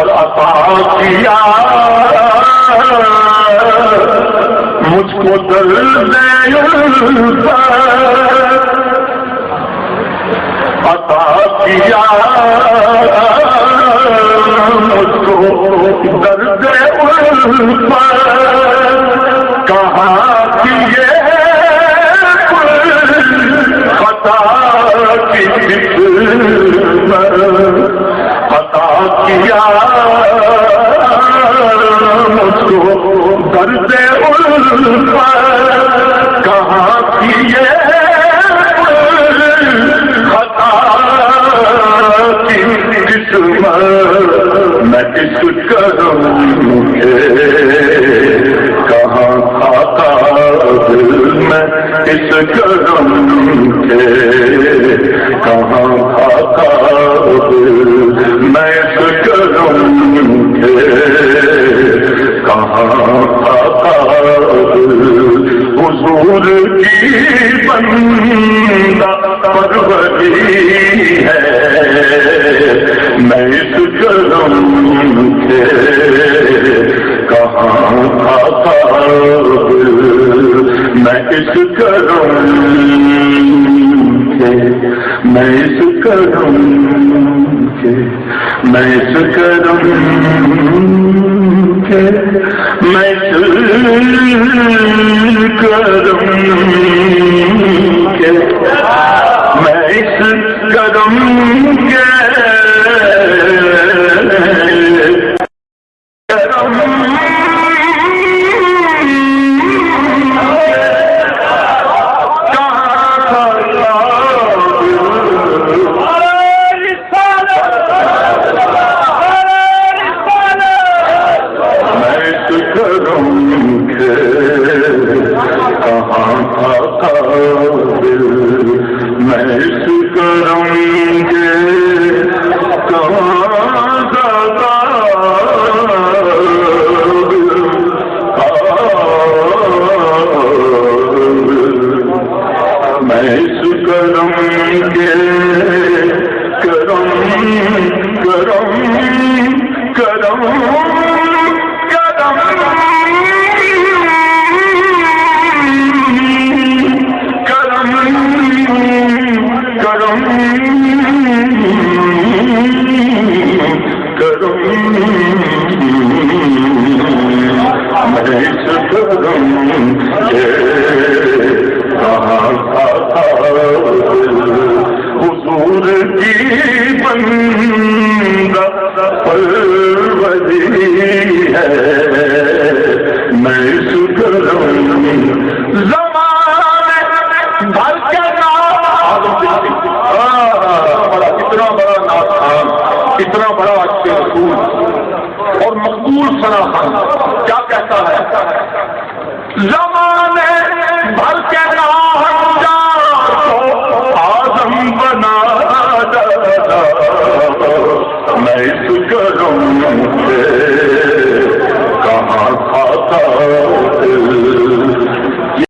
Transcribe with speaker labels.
Speaker 1: اور عطا کیا مجھ کو درد الفت، عطا کیا مجھ کو درد الفت، کہاں کی یہ خطا کی قسمت، عطا کیا مجھ کو درد الفت، کہاں کی یہ خطا کی قسمت، میں کس کروں گے کہاں کھاتا دل، میں کس کروں گے کہاں کھاتا دل، میں اس کروں گے کہاں کھاتا دل، حضور کی بندہ پروری ہے، میں اس کروں گے کہاں کھاتا دل، میں اس کروں گے میں اس کروں گے میں اس کروں گے میں اس کروں گے میں اس کروں گے حضور کی بندہ پروری ہے، میں اس کروں زمانے بھر کے نام، اتنا بڑا ناخان، اتنا بڑا اچھے رسول اور مقبول سناخان کیا کہتا ہے، زمانے بھر کے نام آدم بنا دادا، میں اس کروں گے کہاں کھاتا دل،